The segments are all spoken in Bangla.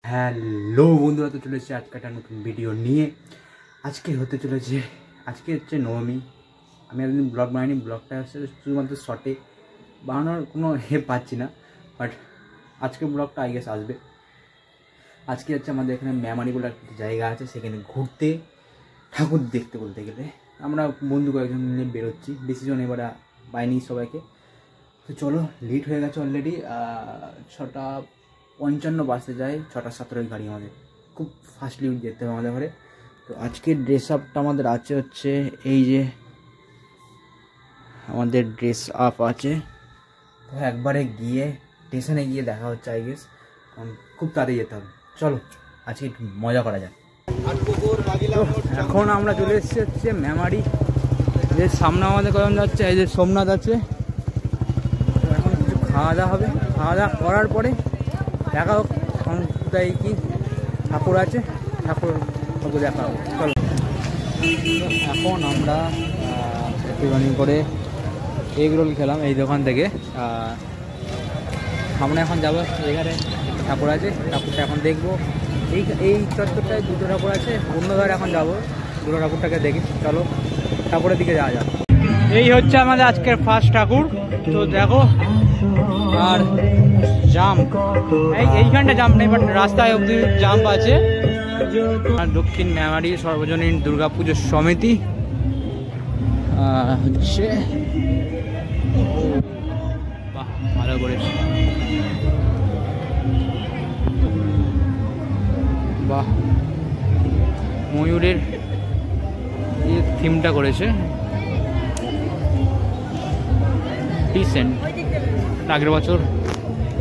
হ্যালো বন্ধুরা, তো চলেছে আজকে একটা নতুন ভিডিও নিয়ে। আজকে হচ্ছে নবমী। আমি একদিন ব্লগ বানাইনি, ব্লগটা হচ্ছে শুধুমাত্র শর্টে বানানোর কোনো পাচ্ছি না, বাট আজকে ব্লগটা আই গেস আসবে। আজকে হচ্ছে আমাদের এখানে মেমারি বলে একটা জায়গা আছে, সেখানে ঘুরতে ঠাকুর দেখতে বলতে গেলে আমরা বন্ধু কয়েকজন মিলে বেরোচ্ছি। ডিসিশন এবারে পাইনি সবাইকে, তো চলো। লেট হয়ে গেছে অলরেডি, 6:55 বাজতে যায়, 6:17 গাড়ি আমাদের। খুব ফাস্টলি যেতে হবে আমাদের ঘরে। তো আজকে ড্রেস আপটা আমাদের আছে হচ্ছে এই যে আমাদের ড্রেস আপ আছে। তো একবারে গিয়ে স্টেশনে গিয়ে দেখা হচ্ছে আই গেস, কারণ খুব তাড়াতাড়ি যেতে হবে। চলো আজকে একটু মজা করা যায়। এখন আমরা চলে এসেছি হচ্ছে মেমারি। এর সামনে আমাদের কজন যাচ্ছে, এই যে সোমনাথ আছে। এখন কিছু খাওয়া দাওয়া হবে, খাওয়া দাওয়া করার পরে দেখা হোক এখন কোথায় কি ঠাকুর আছে, ঠাকুর দেখা হবে। চলো এখন আমরা একটুখানি করে এগ রোল খেলাম এই দোকান থেকে। আমরা এখন যাবো এখানে ঠাকুর আছে, ঠাকুরটা এখন দেখবো। এই চত্বরটায় দুটো ঠাকুর আছে, অন্য ধারে এখন যাবো দুটো ঠাকুরটাকে দেখি। চলো ঠাকুরের দিকে যাওয়া যাক। এই হচ্ছে আমাদের আজকের ফার্স্ট ঠাকুর, তো দেখো। আর জাম্প এইখানটা জাম্প নেই, বাট রাস্তায় অব্দি জাম্প আছে। আর দক্ষিণ মেমারি সর্বজনীন দুর্গাপুজো সমিতি হচ্ছে, বাহ ভালো করেছে, বাহ ময়ূরের এই থিমটা করেছে ডিসেন্ট। আগের বছর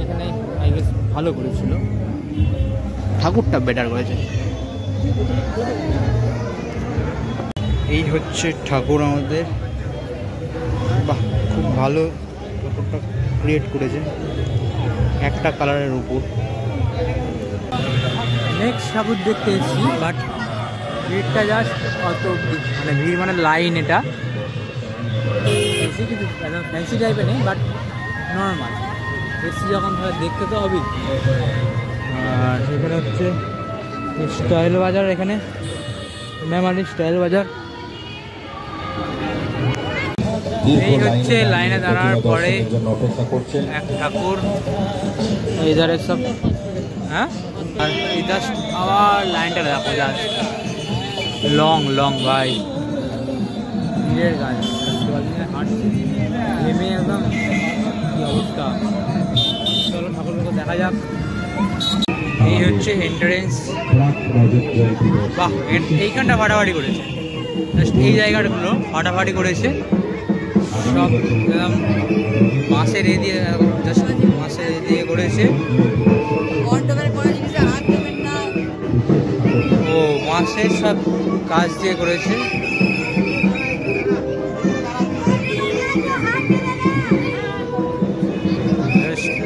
এখানে আই গেস ভালো করেছিল, ঠাকুরটা বেটার করেছে। এই হচ্ছে ঠাকুর আমাদের, বাহ খুব ভালো ঠাকুরটা ক্রিয়েট করেছে একটা কালারের উপর। নেক্সট ঠাকুর দেখতে এসেছি, বাট ভিড়টা জাস্ট অত মানে ভিড় মানে লাইন, এটা বেশি কিছু একদম ফ্যান্সি টাইপের নেই, বাট নর্মাল এসছি যখন তাহলে দেখতে তো হবেই। আর এখানে হচ্ছে স্টাইল বাজার, এখানে মেমারি স্টাইল বাজার। এই হচ্ছে লাইনে দাঁড়ানোর পরে এক ঠাকুর, এই ধারে সব, হ্যাঁ। আর এই জাস্ট আবার লাইনটা দেখো, জাস্ট লং লং ভাই, ভিড়ের গাছ হাঁটছে নেমে একদম কি অবস্থা। চলো ঠাকুরকে দেখা যাক। এই হচ্ছে এন্ট্রেন্স, বাহ এইখানটা ফাটাফাটি করেছে, জাস্ট এই জায়গাগুলো ফাটাফাটি করেছে সব, একদম বাঁশের এ দিয়ে, জাস্ট বাঁশের এ দিয়ে করেছে। ও বাঁশের সব কাজ দিয়ে করেছে।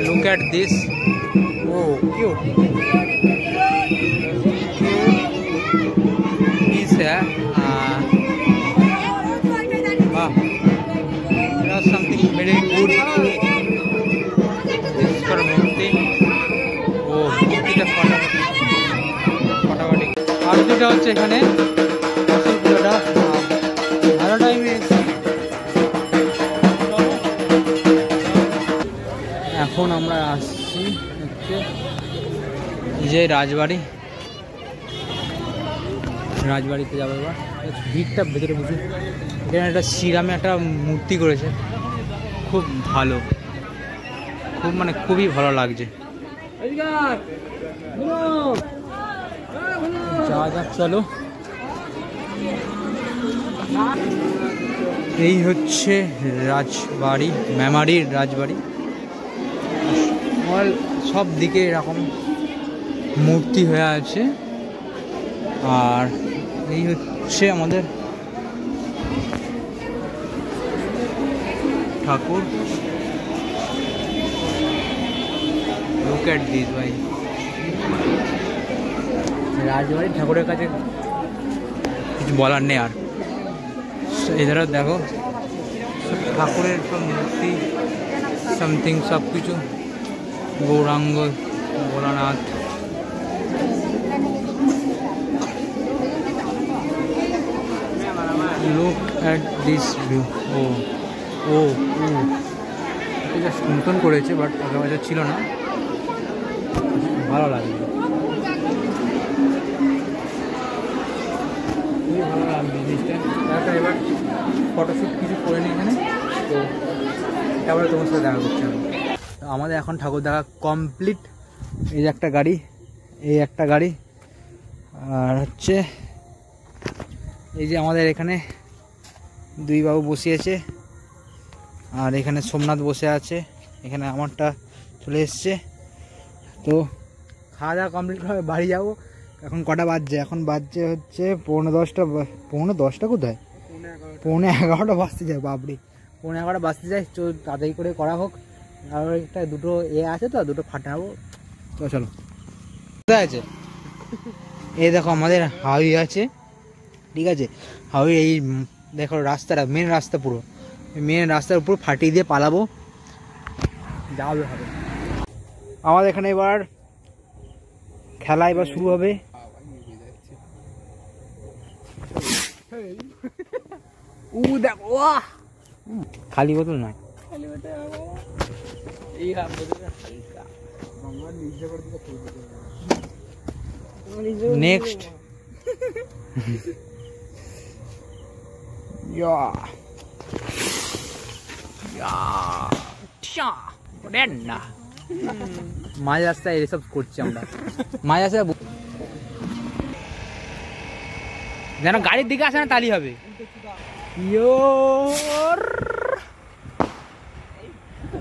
Look at this. Oh, cute. Is there? Wow. There is something very good. This is for Murti. Oh, Murti ka ফটাফটি। আর যেটা হচ্ছে এখানে আসল পুজোটা ভালো টাইমে। এখন আমরা আসছি হচ্ছে যে রাজবাড়িতে যাবো এবার। ভিড়টা ভেতরে বুঝি, এখানে একটা শ্রীরামে একটা মূর্তি করেছে, খুব ভালো, খুব মানে খুবই ভালো লাগছে। যাওয়া যাক, চলো। এই হচ্ছে রাজবাড়ি, মেমারির রাজবাড়ি। সব দিকে এরকম মূর্তি হয়ে আছে। আর এই হচ্ছে আমাদের ঠাকুর। লুক এট দিস ভাই, রাজবাড়ির ঠাকুরের কাছে কিছু বলার নেই। আর এধারে দেখো ঠাকুরের সব মূর্তি সামথিং সব কিছু, Gauranga Bholanath at this view. ও এটা নতুন করেছে, বাট আগে বাজার ছিল না, ভালো লাগে, খুবই ভালো লাগবে জিনিসটা। তারপরে এবার ফটোশ্যুট কিছু করে নিই এখানে, তো তারপরে তোমার সাথে দেখা করছি আমি। আমাদের এখন ঠাকুর দেখা কমপ্লিট। এই যে একটা গাড়ি, এই একটা গাড়ি, আর হচ্ছে এই যে আমাদের এখানে দুই বাবু বসিয়েছে, আর এখানে সোমনাথ বসে আছে, এখানে আমারটা চলে এসছে। তো খাওয়া দাওয়া কমপ্লিট করে বাড়ি যাবো। এখন কটা বাজছে? এখন বাজছে হচ্ছে 11:30। 11:10 কোথায়? 11:30 বাজতে যায়, বাবরি 11:30 বাজতে যায়। তো তাড়াতাড়ি করে করা হোক, আর একটা দুটো আছে তো, দুটো ফাটাবো। তো চলো, কোথায় আছে? এই দেখো আমাদের হাউই আছে, ঠিক আছে? হাউই এই দেখো রাস্তাটা, মেন রাস্তা, পুরো মেন রাস্তার উপর ফাটিয়ে দিয়ে পালাবো, যাবে হবে। আমাদের এখানে এবার খেলা এবার শুরু হবে। দেখো খালি বোতল নয়, নেক্সট মাঝ রাস্তায় এসব করছি আমরা, মাঝ রাস্তায় যেন গাড়ির দিকে আসে না তালি হবে।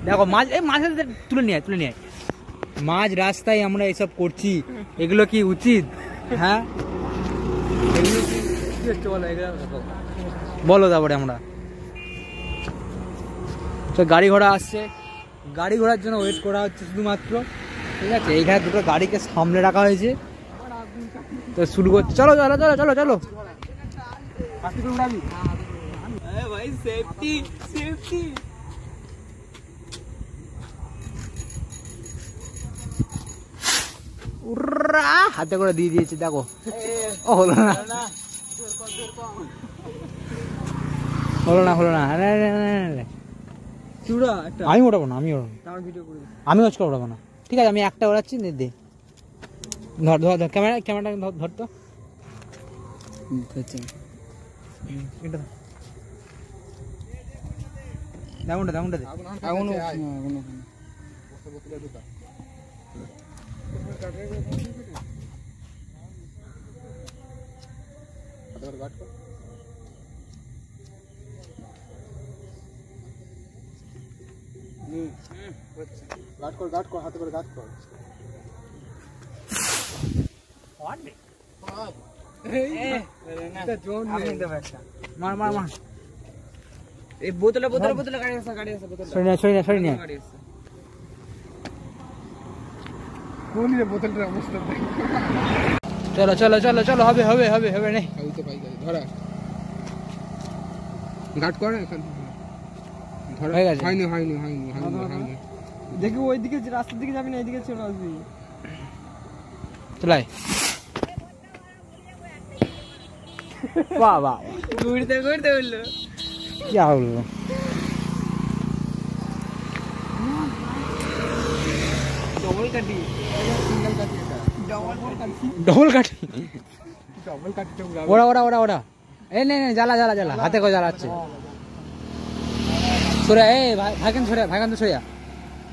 দেখো মাঝ তুলে নিয়ে মাঝ রাস্তায় আমরা এসব করছি, এগুলো কি উচিত? হ্যাঁ এগুলো কি হচ্ছে বলো? তারপরে আমরা তো গাড়ি ঘোড়া আসছে, গাড়ি ঘোড়ার জন্য ওয়েট করা হচ্ছে শুধুমাত্র, ঠিক আছে? এইখানে দুটো গাড়িকে সামনে রাখা হয়েছে, তো শুরু করছে। চলো চলো চলো চলো চলো, ভাই সেফটি সেফটি। হাতে করে দিয়ে দিয়েছে, দেখো। ও হলো না, হলো না, হলো না। আমি ওঠাবো না, আমি আজকে ওঠাবো না, ঠিক আছে? আমি একটা ওড়াচ্ছি, দে ধর ধর ধর, ক্যামেরাটা ধর তো, দামুনটা দামুনটা দে। গাট কর হাতে করে, গাট কর। মার মার মার, এই বোতলে বোতলে বোতলে গাড়ি আছে, গাড়ি আছে, বোতল সরি না সরি না সরি না। কোন রে বোতলটার অবস্থা দেখ। চলো চলো চলো চলো, হবে হবে হবে হবে নে। আমি তো পাই গাড়ি ধরা, গাট কর এখন ধরা। হয়ে গেছে, হয়নি হয়নি হয়নি হয়নি। দেখি ওইদিকে রাস্তার দিকে যাবি না, এইদিকে চলে আসবি। চলাই বাহ বাহ, ঘুরতে ঘুরতে বললো কি হলো? ডবল কাটি, ডবল কাটি, ডবল কাটি। ওরা ওরা ওরা ওরা, এই নে নে, জ্বালা জ্বালা জ্বালা, হাতে করে জ্বালাচ্ছে। সরে, এই ভাইকান সরে, ভাইকান তো সরিয়া,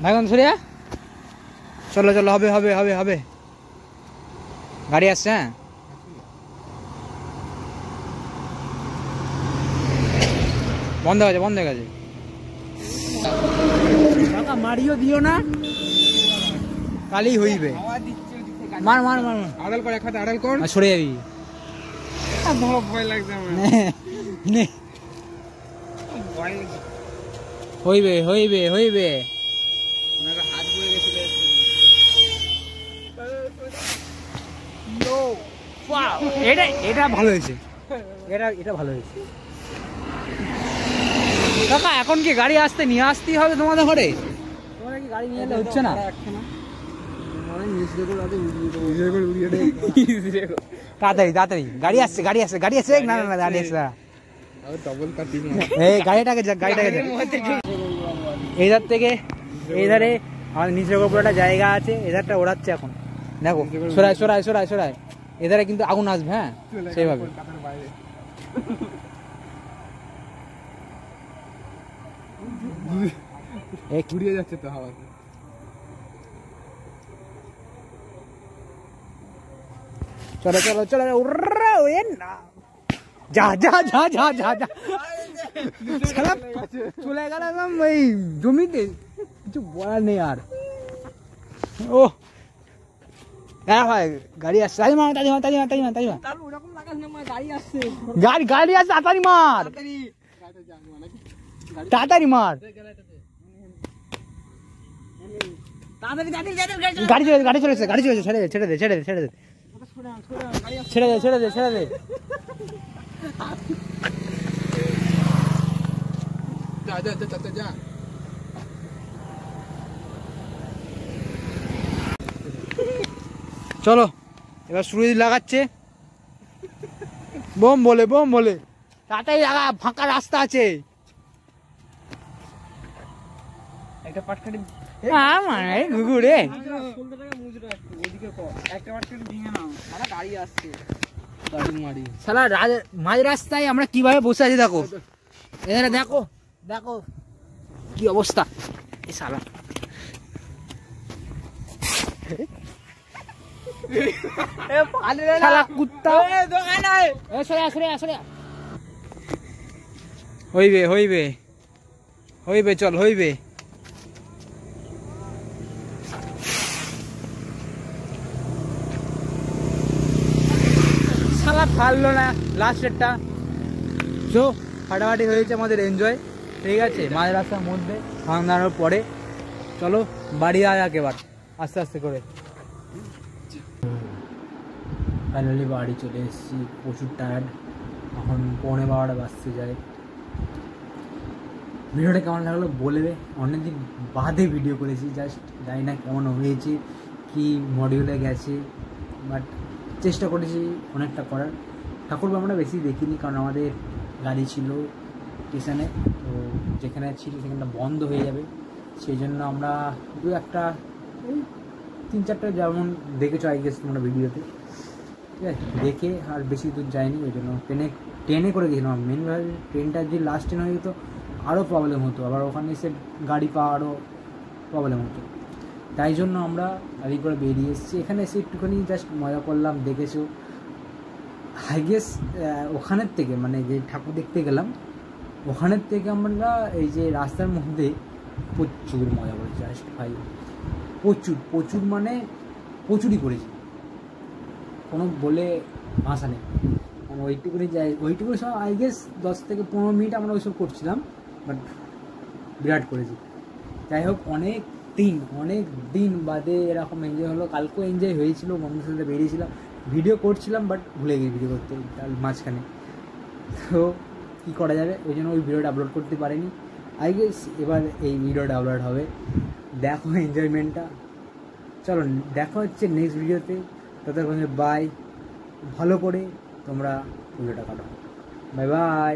ভাইকান সরিয়া। চলো চলো, হবে হবে হবে হবে, গাড়ি আসছে। হ্যাঁ বন্ধ হয়ে গেছে, বন্ধ হয়ে গেছে। টাকা মারিও দিও না, কালি হইবে। মার মার মার, আড়াল কর, এক হাতে আড়াল কর, সরে যাবি। ভয় লাগছে আমার, হইবে হইবে হইবে। হাত বয়ে গেছিল, এটা এটা ভালো হয়েছে, এটা এটা ভালো হয়েছে। কাকা এখন কি গাড়ি আসতে নিয়ে আসতেই হবে তোমাদের ঘরে? তোমরা কি গাড়ি নিয়ে এলে হচ্ছে না? তাড়াতাড়ি তাড়াতাড়ি, গাড়ি আসছে গাড়ি আসছে গাড়ি আসছে। না না না, গাড়ি আসছে, গাড়িটাকে এইধার থেকে এইধারে আমাদের নিচের উপর একটা জায়গা আছে, এধারটা ওড়াচ্ছে এখন। দেখো সরাই সরাই সরাই সরাই, এধারে কিন্তু আগুন আসবে। হ্যাঁ সেইভাবে ঘুরিয়ে যাচ্ছে তো হাওয়া। চলো চলো চলো, যা যা যা যা যা যা, চলে গেলাম ওই জমিতে, কিছু বলার নেই আর। ও হ্যাঁ ভাই গাড়ি আসছে, তাড়াতাড়ি মার তাড়াতাড়ি মার তাড়াতাড়ি মার তাড়াতাড়ি মার, গাড়ি গাড়ি আসছে, তাড়াতাড়ি মার তাড়াতাড়ি মার, গাড়ি চলেছে গাড়ি চলেছে গাড়ি চলেছে, ছেড়ে দে ছেড়ে দে ছেড়ে দে ছেড়ে দে ছেড়ে দে ছেড়ে দে ছেড়ে দে। চলো এবার সুরজ লাগাচ্ছে, বোম বলে বোম বলে, তাড়াতাড়ি লাগা, ফাঁকা রাস্তা আছে। একটা পাটকাটি ঘুঘুরে শালা মাঝ রাস্তায় আমরা কিভাবে বসে আছি দেখো, এখানে দেখো দেখো কি অবস্থা। এই শালা শালা কুত্তা, হইবে হইবে হইবে, চল হইবে। ফাটলো না লাস্টেরটা, তো ফাটাফাটি হয়েছে আমাদের এনজয়, ঠিক আছে। মাঝ রাস্তার মধ্যে দাঁড়ানোর পরে চলো বাড়ি আয় একেবার আস্তে আস্তে করে। ফাইনালি বাড়ি চলে এসেছি, প্রচুর টায়ার্ড, এখন 11:15 বাজতে যায়। ভিডিওটা কেমন লাগলো বলবে, অনেকদিন বাদে ভিডিও করেছি, জাস্ট জানি না কেমন হয়েছে, কি মডিউলে গেছে, বাট চেষ্টা করেছি অনেকটা করার। ঠাকুর আমরা বেশি দেখিনি, কারণ আমাদের গাড়ি ছিল স্টেশনে, তো যেখানে ছিল সেখানটা বন্ধ হয়ে যাবে, সেই জন্য আমরা দু একটা ওই 3-4টা যেমন দেখেছো আই গেস তোমরা ভিডিওতে, ঠিক আছে, দেখে আর বেশি দূর যায়নি, ওই জন্য ট্রেনে করে গেছিলাম। মেনভাবে ট্রেনটা যদি লাস্ট ট্রেন হয়ে যেত আরও প্রবলেম হতো, আবার ওখানে এসে গাড়ি পাওয়া আরও প্রবলেম হতো, তাই জন্য আমরা গাড়ি করে বেরিয়ে এসেছি। এখানে এসে একটুখানি জাস্ট মজা করলাম, দেখেছো আই গেস। ওখানের থেকে মানে যে ঠাকুর দেখতে গেলাম ওখানের থেকে আমরা এই যে রাস্তার মধ্যে প্রচুর মজা করেছি, জাস্ট ভাই প্রচুর প্রচুর মানে প্রচুরই করেছি, কোনো বলে ভাষা নেই। ওইটুকুনি যাই, ওইটুকুনি সময় আই গেস 10 থেকে 15 মিনিট আমরা ওইসব করছিলাম, বাট বিরাট করেছি। যাই হোক অনেক দিন বাদে এরকম এনজয় হলো। কালকেও এনজয় হয়েছিল, বন্ধুদের সাথে বেরিয়েছিলাম, ভিডিও করছিলাম, বাট ভুলে গেছি ভিডিও করতে তার মাঝখানে, তো কী করা যাবে, ওই জন্য ওই ভিডিওটা আপলোড করতে পারিনি। আই গেস এবার এই ভিডিওটা আপলোড হবে, দেখো এনজয়মেন্টটা। চলো দেখা হচ্ছে নেক্সট ভিডিওতে, ততক্ষণে বাই, ভালো করে তোমরা ভিডিওটা কাটো, বাই বাই।